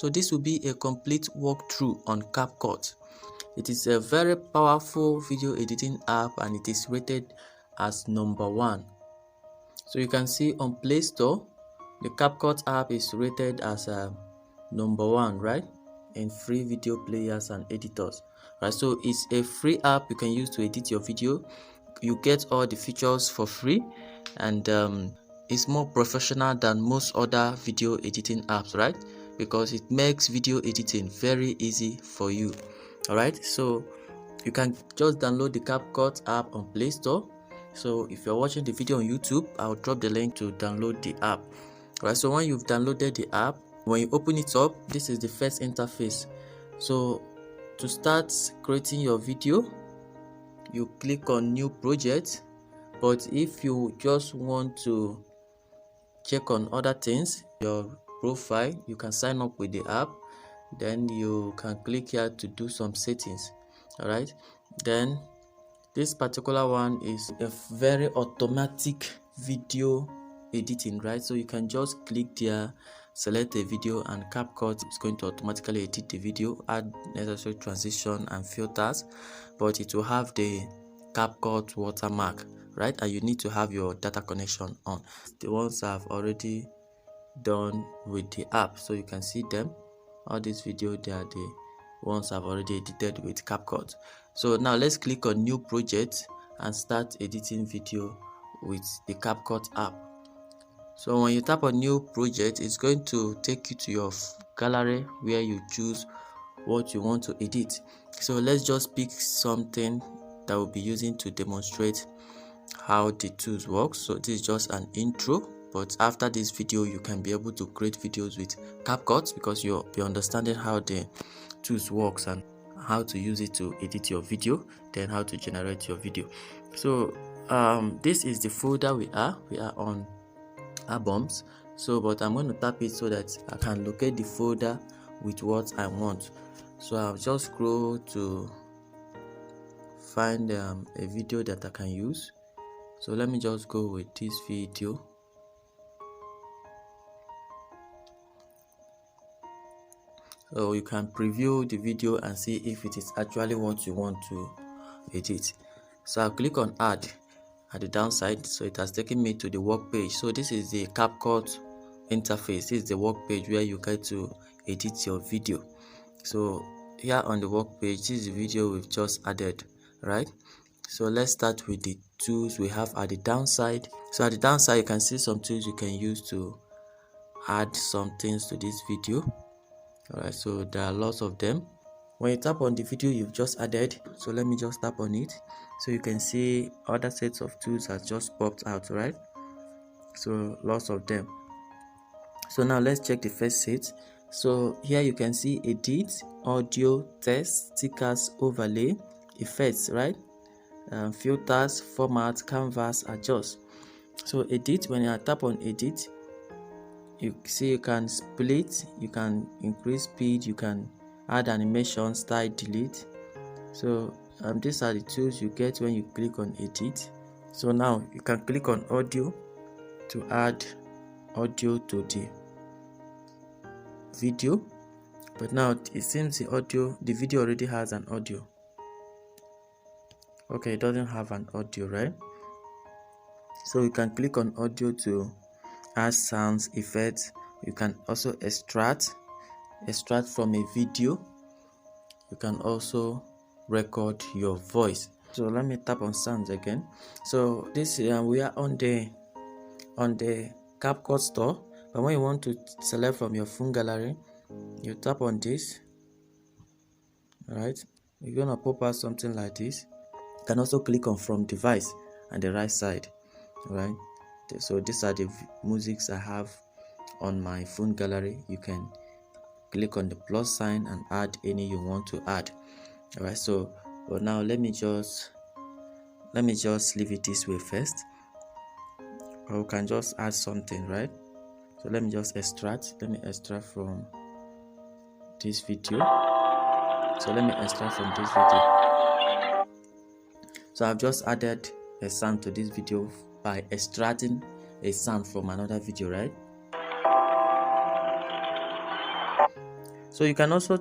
So this will be a complete walkthrough on Capcut. It is a very powerful video editing app and it is rated as #1. So you can see on Play Store, the Capcut app is rated as #1, right, in free video players and editors, right? So it's a free app you can use to edit your video. You get all the features for free, and it's more professional than most other video editing apps, right? Because it makes video editing very easy for you. All right, so you can just download the Capcut app on Play Store. So if you're watching the video on YouTube, I'll drop the link to download the app. All right, so when you've downloaded the app, when you open it up, this is the first interface. So to start creating your video, you click on new project. But if you just want to check on other things, your profile, you can sign up with the app. Then you can click here to do some settings. All right, then this particular one is a very automatic video editing, right? So you can just click there, select a video, and Capcut is going to automatically edit the video, add necessary transition and filters, but it will have the Capcut watermark, right? And you need to have your data connection on. The ones I've already done with the app, so you can see them. All these videos, they are the ones I've already edited with Capcut. So now let's click on new project and start editing video with the Capcut app. So when you tap on new project, it's going to take you to your gallery where you choose what you want to edit. So let's just pick something that we'll be using to demonstrate how the tools work. So this is just an intro, but after this video you can be able to create videos with Capcut because you'll be understanding how the tools works and how to use it to edit your video, then how to generate your video. So this is the folder we are on albums. So but I'm going to tap it so that I can locate the folder with what I want. So I'll just scroll to find a video that I can use. So let me just go with this video. So you can preview the video and see if it is actually what you want to edit. So I'll click on add at the downside. So it has taken me to the work page. So this is the Capcut interface. This is the work page where you get to edit your video. So here on the work page, this is the video we've just added, right? So let's start with the tools we have at the downside. So at the downside, you can see some tools you can use to add some things to this video. Alright, so there are lots of them. When you tap on the video you've just added, so let me just tap on it, so you can see other sets of tools has just popped out, right? So lots of them. So now let's check the first set. So here you can see edit, audio, text, stickers, overlay, effects, right? Filters, format, canvas, adjust. So edit, when you tap on edit, you see you can split, you can increase speed, you can add animation, style, delete. So these are the tools you get when you click on edit. So now you can click on audio to add audio to the video, but now it seems the video already has an audio. Okay, it doesn't have an audio, right? So you can click on audio to add sounds, effects. You can also extract from a video. You can also record your voice. So let me tap on sounds again. So this we are on the Capcut store, but when you want to select from your phone gallery, you tap on this. All right, you're gonna pop out something like this. You can also click on from device on the right side. All right, so these are the musics I have on my phone gallery. You can click on the plus sign and add any you want to add. All right, so but now let me just leave it this way first, or we can just add something, right? So let me just extract. Let me extract from this video. So let me extract from this video. So I've just added a sound to this video by extracting a sound from another video, right? So you can also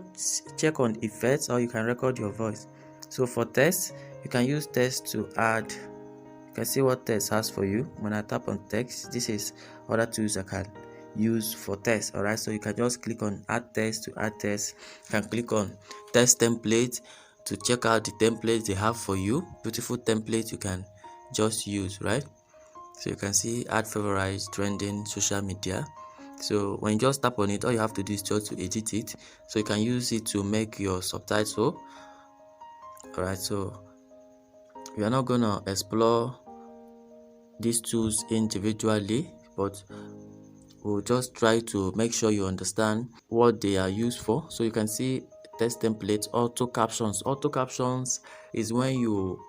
check on effects, or you can record your voice. So for text, you can use text to add. You can see what text has for you. When I tap on text, this is other tools I can use for text. Alright, so you can just click on add text to add text. You can click on text template to check out the templates they have for you. Beautiful templates you can just use, right? So you can see add favorite, trending, social media. So when you just tap on it, all you have to do is just to edit it. So you can use it to make your subtitle. Alright, so we are not gonna explore these tools individually, but we'll just try to make sure you understand what they are used for. So you can see text templates, auto captions. Auto captions is when you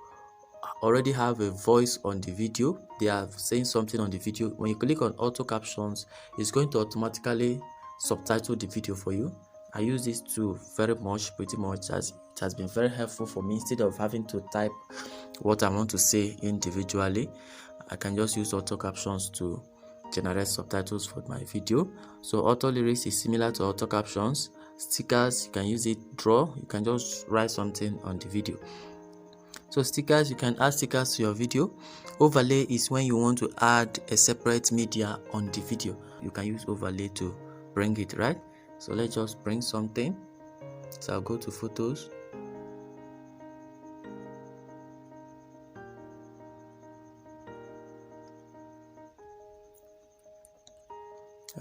already have a voice on the video, they are saying something on the video. When you click on auto captions, it's going to automatically subtitle the video for you. I use this tool very much, pretty much, as it has been very helpful for me. Instead of having to type what I want to say individually, I can just use auto captions to generate subtitles for my video. So auto lyrics is similar to auto captions. Stickers, you can use it. Draw, you can just write something on the video. So stickers, you can add stickers to your video. Overlay is when you want to add a separate media on the video. You can use overlay to bring it, right? So let's just bring something. So I'll go to photos.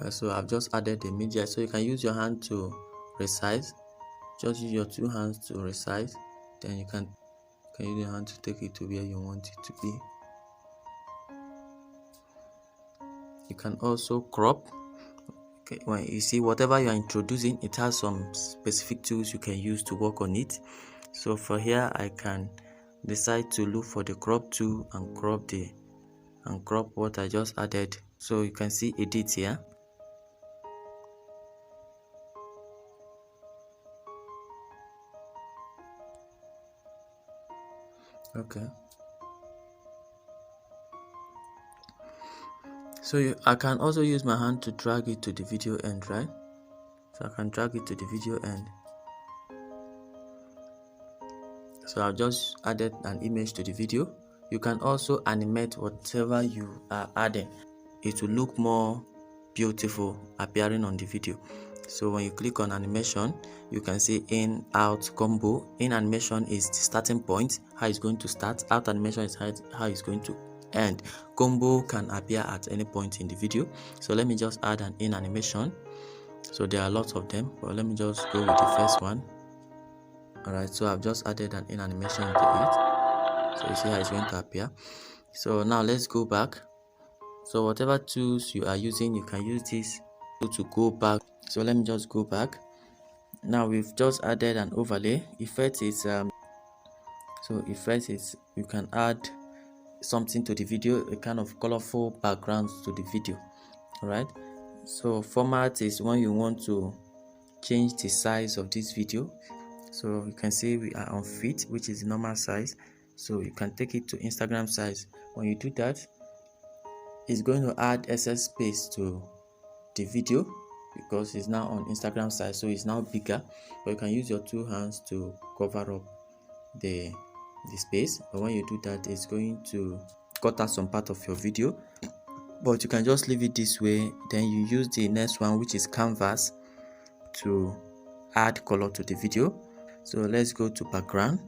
So I've just added the media. So you can use your hand to resize. Just use your two hands to resize. Then you can use your hand to take it to where you want it to be. You can also crop. Okay, when you see whatever you are introducing, it has some specific tools you can use to work on it. So for here, I can decide to look for the crop tool and crop what I just added. So you can see edit here. Okay. So I can also use my hand to drag it to the video end, right? So I can drag it to the video end. So I've just added an image to the video. You can also animate whatever you are adding. It will look more beautiful appearing on the video. So when you click on animation, you can see in, out, combo. In animation is the starting point, how it's going to start. Out animation is how it's going to end. Combo can appear at any point in the video. So let me just add an in animation. So there are lots of them, but let me just go with the first one. Alright, so I've just added an in animation into it. So you see how it's going to appear. So now let's go back. So whatever tools you are using, you can use this to go back. So let me just go back. Now we've just added an overlay. Effect is you can add something to the video, a kind of colorful background to the video. All right. So format is when you want to change the size of this video. So you can see we are on fit, which is the normal size. So you can take it to Instagram size. When you do that, it's going to add excess space to the video because it's now on Instagram size, so it's now bigger. But you can use your two hands to cover up the space. But when you do that, it's going to cut out some part of your video. But you can just leave it this way. Then you use the next one, which is canvas, to add color to the video. So let's go to background.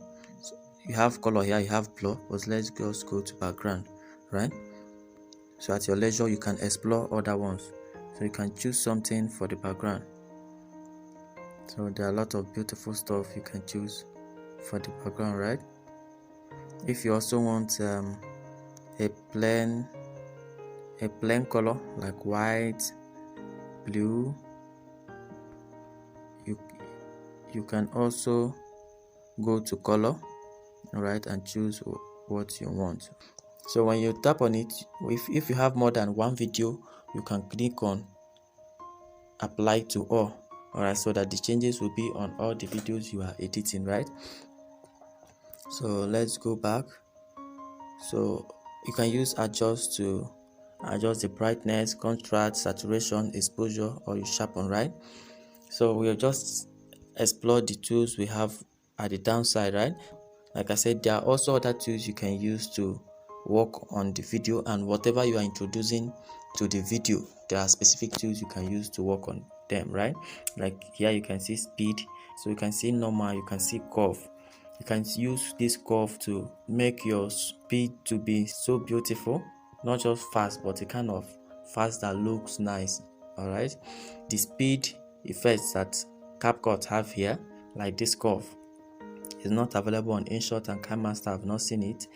So you have color here, you have blur, but let's just go to background, right? So at your leisure, you can explore other ones. So you can choose something for the background. So there are a lot of beautiful stuff you can choose for the background, right? If you also want a plain color like white, blue, you can also go to color, all right, and choose what you want. So when you tap on it, if you have more than one video, you can click on apply to all right, so that the changes will be on all the videos you are editing, right? So let's go back. So you can use adjust to adjust the brightness, contrast, saturation, exposure, or you sharpen, right? So we have just explore the tools we have at the downside, right? Like I said, there are also other tools you can use to work on the video, and whatever you are introducing to the video, there are specific tools you can use to work on them, right? Like here you can see speed, so you can see normal, you can see curve. You can use this curve to make your speed to be so beautiful, not just fast, but a kind of fast that looks nice. All right, the speed effects that Capcut have here, like this curve, is not available on Inshot and KineMaster. I've not seen it,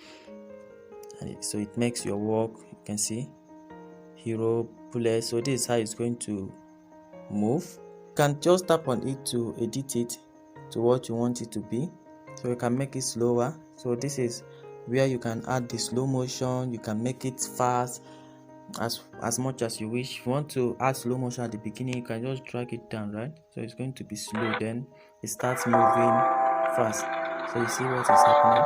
and so it makes your work, you can see hero bullet. So this is how it's going to move. You can just tap on it to edit it to what you want it to be. So you can make it slower. So this is where you can add the slow motion. You can make it fast as much as you wish. If you want to add slow motion at the beginning, you can just drag it down, right? So it's going to be slow, then it starts moving fast. So you see what is happening.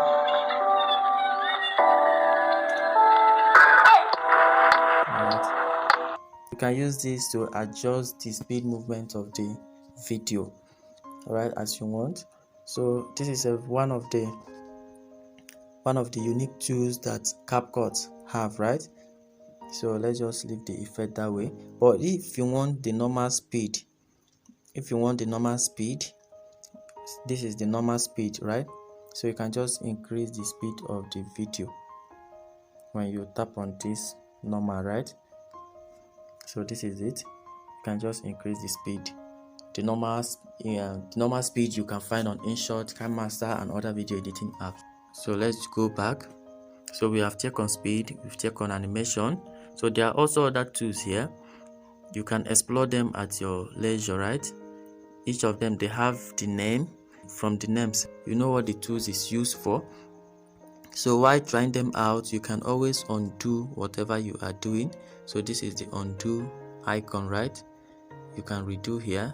Alright. You can use this to adjust the speed movement of the video, alright, as you want. So this is one of the unique tools that Capcut have, right? So let's just leave the effect that way. But if you want the normal speed, this is the normal speed, right? So you can just increase the speed of the video when you tap on this normal, right? So this is it. You can just increase the speed. The normal speed you can find on Inshot, KineMaster, and other video editing apps. So let's go back. So we have checked on speed, we've checked on animation. So there are also other tools here. You can explore them at your leisure, right? Each of them, they have the name. From the names, you know what the tools is used for. So while trying them out, you can always undo whatever you are doing. So this is the undo icon, right? You can redo here.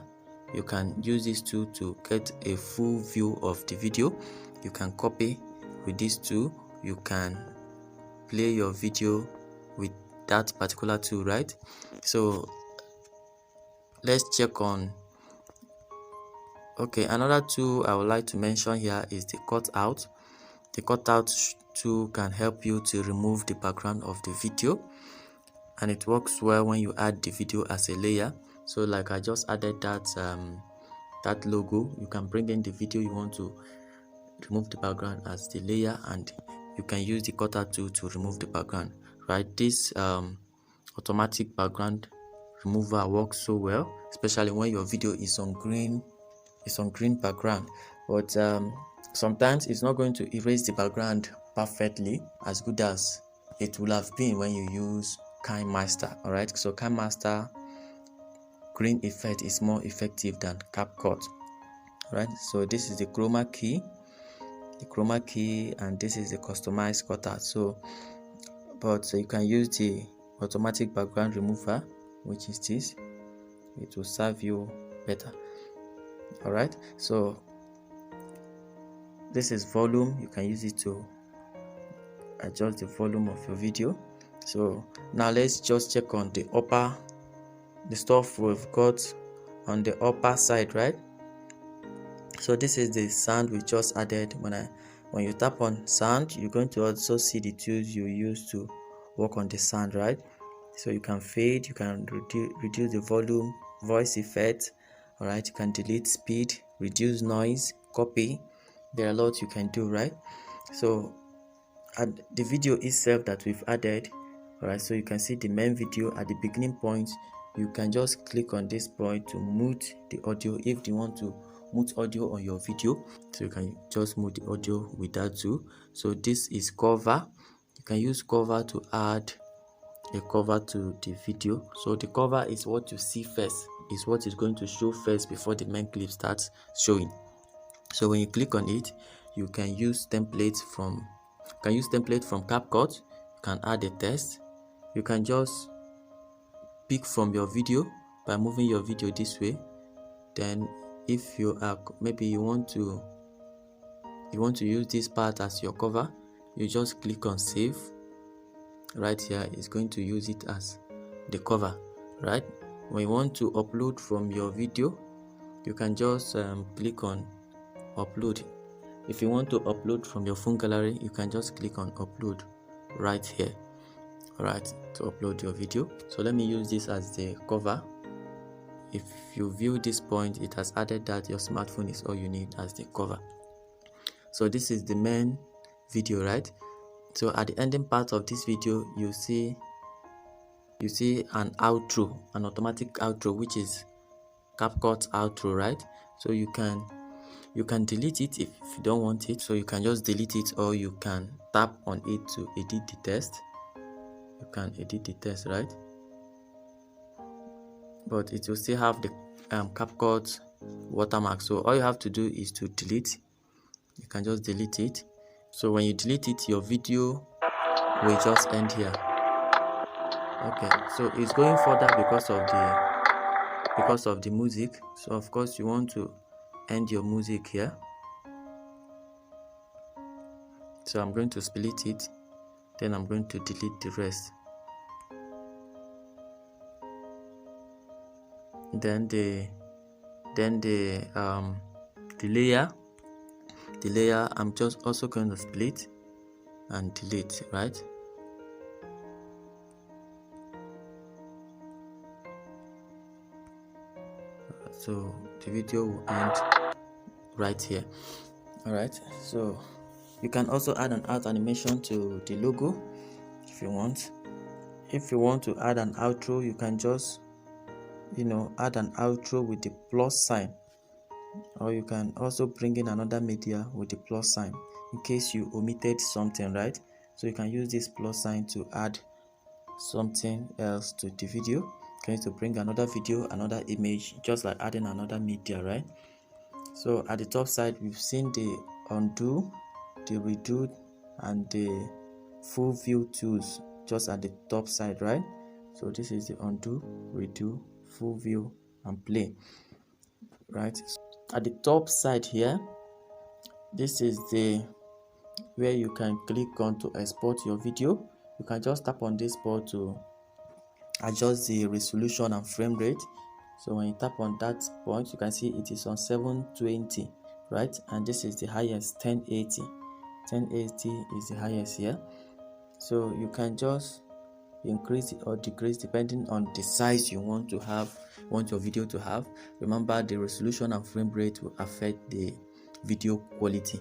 You can use this tool to get a full view of the video. You can copy with this tool. You can play your video with that particular tool, right? So let's check on. Okay, another tool I would like to mention here is the cutout. The cutout tool can help you to remove the background of the video, and it works well when you add the video as a layer. So like I just added that logo. You can bring in the video you want to remove the background as the layer, and you can use the cutout tool to remove the background, right? This automatic background remover works so well, especially when your video is on green background. But sometimes it's not going to erase the background perfectly as good as it will have been when you use KineMaster. All right, so KineMaster green effect is more effective than Capcut. Right, so this is the chroma key, and this is the customized cutout. So you can use the automatic background remover, which is this. It will serve you better. All right, so this is volume. You can use it to adjust the volume of your video. So now let's just check on the stuff we've got on the upper side, right? So this is the sound we just added. When you tap on sound, you're going to also see the tools you use to work on the sound, right? So you can fade, you can reduce the volume, voice effect. All right, you can delete speed, reduce noise, copy. There are a lot you can do, right? So at the video itself that we've added, all right, so you can see the main video at the beginning point. You can just click on this point to mute the audio if you want to mute audio on your video. So you can just mute the audio with that too. So this is cover. You can use cover to add a cover to the video. So the cover is what you see first, is what is going to show first before the main clip starts showing. So when you click on it, you can use templates from Capcut. You can add a text. You can just pick from your video by moving your video this way. Then if you are maybe you want to use this part as your cover, you just click on save. Right here is going to use it as the cover, right? When you want to upload from your video, you can just click on upload. If you want to upload from your phone gallery, you can just click on upload right here, alright, to upload your video. So let me use this as the cover. If you view this point, it has added that your smartphone is all you need as the cover. So this is the main video, right? So at the ending part of this video, you see an outro, an automatic outro, which is Capcut outro, right? So you can delete it if you don't want it. So you can just delete it, or you can tap on it to edit the text. You can edit the text, right? But it will still have the Capcut watermark. So all you have to do is to delete. You can just delete it. So when you delete it, your video will just end here. Okay, so it's going further because of the music. So of course you want to end your music here. So I'm going to split it, then I'm going to delete the rest. Then the layer I'm just also going to split and delete, right? So the video will end right here. All right, so you can also add an out animation to the logo if you want. If you want to add an outro, you can just add an outro with the plus sign, or you can also bring in another media with the plus sign in case you omitted something, right? So you can use this plus sign to add something else to the video. You can use to bring another video, another image, just like adding another media, right? So at the top side, we've seen the undo, the redo, and the full view tools just at the top side, right? So this is the undo, redo, full view, and play, right? At the top side here, this is the where you can click on to export your video. You can just tap on this ball to adjust the resolution and frame rate. So when you tap on that point, you can see it is on 720, right? And this is the highest, 1080. 1080 is the highest here. So you can just increase or decrease depending on the size you want your video to have. Remember, the resolution and frame rate will affect the video quality,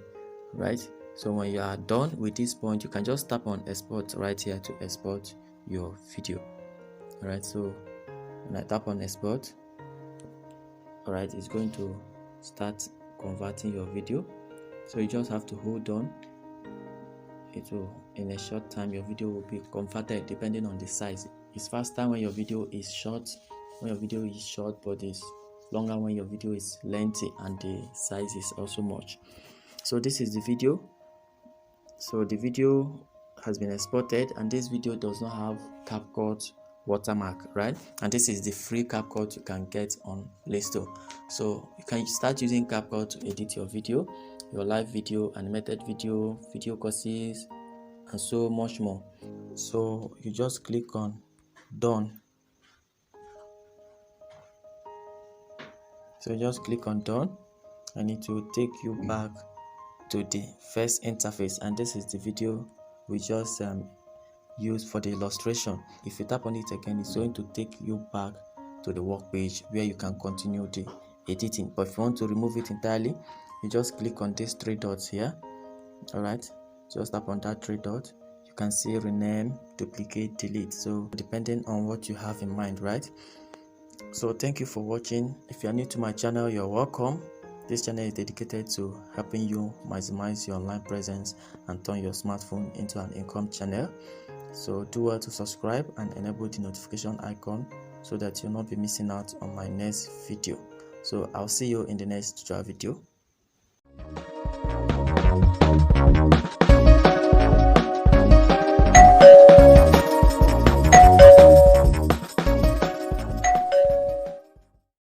right? So when you are done with this point, you can just tap on export right here to export your video. All right, so when I tap on export, all right, it's going to start converting your video. So you just have to hold on. It will, in a short time, your video will be converted depending on the size. It's faster when your video is short, but it's longer when your video is lengthy and the size is also much. So this is the video. So the video has been exported, and this video does not have Capcut watermark, right? And this is the free Capcut you can get on Play Store. So you can start using Capcut to edit your video, your live video, animated video, video courses, and so much more. So you just click on done. So just click on done, and it will take you back to the first interface, and this is the video we just used for the illustration. If you tap on it again, it's going to take you back to the work page where you can continue the editing. But if you want to remove it entirely, you just click on these three dots here. All right, just tap on that three dots. You can see rename, duplicate, delete. So depending on what you have in mind, right? So thank you for watching. If you are new to my channel, you're welcome. This channel is dedicated to helping you maximize your online presence and turn your smartphone into an income channel. So do well to subscribe and enable the notification icon so that you'll not be missing out on my next video. So I'll see you in the next tutorial video.